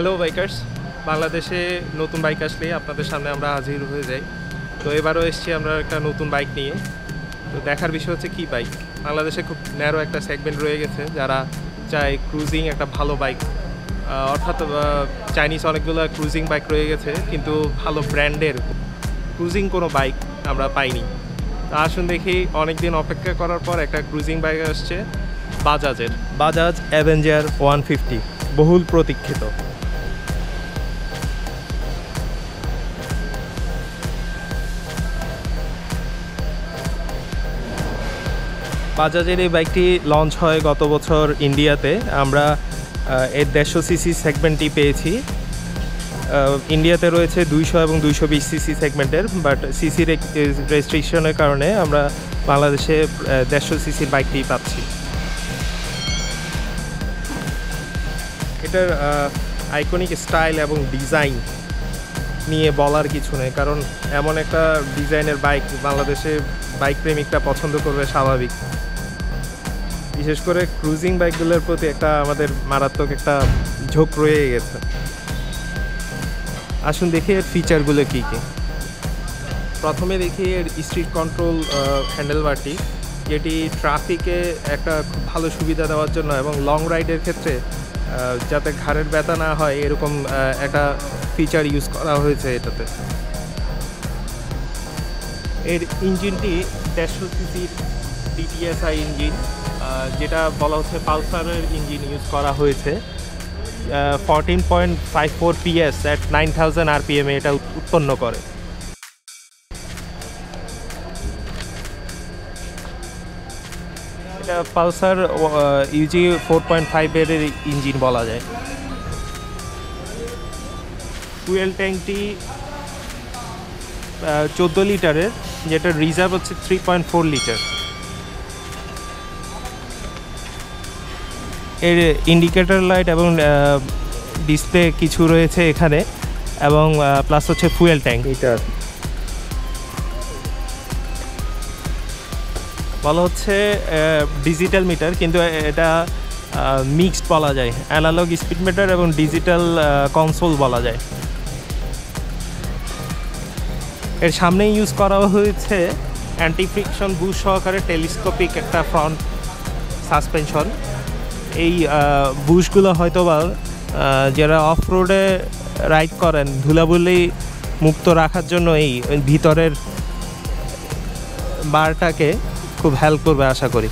Hello bikers, বাংলাদেশে নতুন bike আসলেই আপনাদের সামনে আমরা হাজির হয়ে যাই। তো এবারও এসেছি আমরা একটা নতুন বাইক নিয়ে। তো দেখার বিষয় হচ্ছে কি বাইক, বাংলাদেশে খুব ন্যারো একটা সেগমেন্ট রয়ে গেছে যারা চায় ক্রুজিং একটা ভালো বাইক, অর্থাৎ চাইনিজ অনেকগুলো ক্রুজিং বাইক রয়ে গেছে কিন্তু ভালো ব্র্যান্ডের ক্রুজিং কোনো বাইক আমরা পাইনি। তা আসুন দেখি, অনেকদিন অপেক্ষা করার পর একটা ক্রুজিং বাইক আসছে বাজাজের, বাজাজ অ্যাভেঞ্জার 150, বহুল প্রতীক্ষিত। বাজাজের এই বাইকটি লঞ্চ হয় গত বছর ইন্ডিয়াতে। আমরা এর 150 সিসি সেগমেন্টটি পেয়েছি। ইন্ডিয়াতে রয়েছে 200 এবং 220 সিসি সেগমেন্টের, বাট সিসি রেস্ট্রিকশনের কারণে আমরা বাংলাদেশে 150 সিসির বাইকটি পাচ্ছি। এটার আইকনিক স্টাইল এবং ডিজাইন নিয়ে বলার কিছু নেই, কারণ এমন একটা ডিজাইনের বাইক বাংলাদেশে বাইক প্রেমিকরা পছন্দ করবে স্বাভাবিক। বিশেষ করে ক্রুজিং বাইকগুলোর প্রতি একটা আমাদের মারাত্মক একটা ঝোঁক রয়ে গেছে। আসুন দেখি এর ফিচারগুলো কী কী। প্রথমে দেখি এর স্ট্রিট কন্ট্রোল হ্যান্ডেলবারটি, যেটি ট্রাফিকে একটা খুব ভালো সুবিধা দেওয়ার জন্য এবং লং রাইডের ক্ষেত্রে যাতে ঘাড়ের ব্যথা না হয় এরকম একটা ফিচার ইউজ করা হয়েছে এটাতে। এর ইঞ্জিনটি 150 সিসির DTSI ইঞ্জিন, যেটা বলা হচ্ছে পালসারের ইঞ্জিন ইউজ করা হয়েছে। 14.54 PS at 9000 RPM এটা উৎপন্ন করে। এটা পালসার UG 4.5 এর ইঞ্জিন বলা যায়। ফুয়েল ট্যাঙ্কটি 14 লিটারের, যেটা রিজার্ভ হচ্ছে 3.4 লিটার। এর ইন্ডিকেটর লাইট এবং ডিসপ্লে কিছু রয়েছে এখানে, এবং প্লাস হচ্ছে ফুয়েল ট্যাঙ্ক। এটা বলা হচ্ছে ডিজিটাল মিটার, কিন্তু এটা মিক্সড বলা যায়, অ্যানালগ স্পিড মিটার এবং ডিজিটাল কনসোল বলা যায়। এর সামনে ইউজ করা হয়েছে অ্যান্টি ফ্রিকশন বুশ সহকারে টেলিস্কোপিক একটা ফ্রন্ট সাসপেনশন। এই বুশগুলো হয়তো বা যারা অফ রোডে রাইড করেন ধুলাবুলি মুক্ত রাখার জন্য এই ভিতরের বারটাকে খুব হেল্প করবে আশা করি।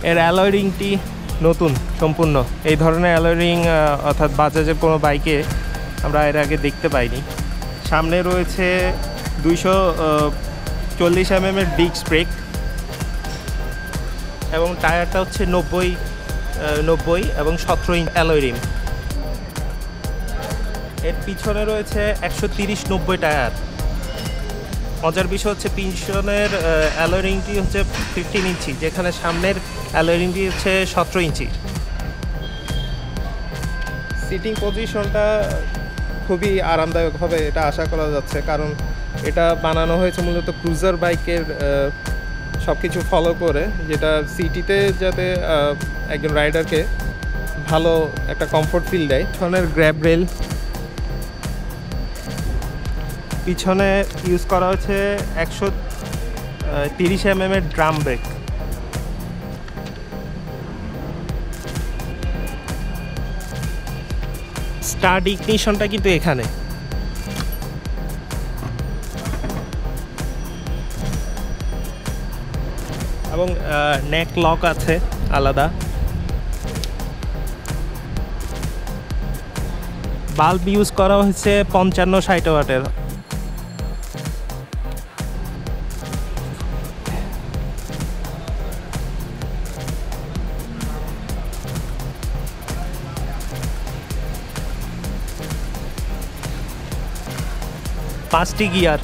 এর অ্যালয় রিংটি নতুন সম্পূর্ণ, এই ধরনের অ্যালয় রিং অর্থাৎ বাজাজের কোনো বাইকে আমরা এর আগে দেখতে পাইনি। সামনে রয়েছে 240 mm এর ডিস্ক ব্রেক এবং টায়ারটা হচ্ছে 90 এবং 17 ইঞ্চ অ্যালয় রিম। এর পিছনে রয়েছে 130/90 টায়ার। মজার বিষয় হচ্ছে পিছনের অ্যালয় রিংটি হচ্ছে 15 ইঞ্চি, যেখানে সামনের অ্যালয় রিংটি হচ্ছে 17 ইঞ্চি। সিটিং পজিশনটা খুবই আরামদায়ক হবে এটা আশা করা যাচ্ছে, কারণ এটা বানানো হয়েছে মূলত ক্রুজার বাইকের সব কিছু ফলো করে, যেটা সিটিতে যাতে একজন রাইডারকে ভালো একটা কমফোর্ট ফিল দেয়। পিছনের গ্র্যাব রেল, পিছনে ইউজ করা হয়েছে 130 mm এর ড্রাম ব্রেক। স্টার্ট ইগনিশনটা কিন্তু এখানে। এবং নেক লক আছে আলাদা। বাল্ব ইউজ করা হয়েছে 55-60 ওয়াটের। পাঁচটি গিয়ার।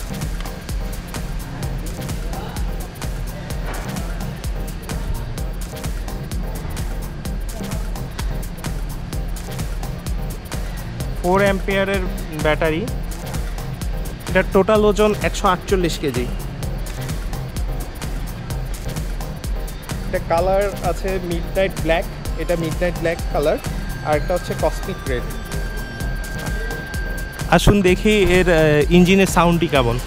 ফোর অ্যাম্পিয়ারের ব্যাটারি। এটার টোটাল ওজন 148 কেজি। এটা কালার আছে মিডনাইট ব্ল্যাক, এটা মিডনাইট ব্ল্যাক কালার। আর একটা হচ্ছে কসমিক রেড। আসুন দেখি এর ইঞ্জিনের সাউন্ডটি কেমন।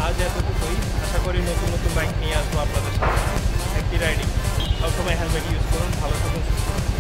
আজ এতটুকুই, আশা করি নতুন নতুন বাইক নিয়ে আসবো আপনাদের সামনে। হ্যাপি রাইডিং, সবসময় হেলমেট ইউজ করুন, ভালো থাকুন, সুস্থ থাকুন।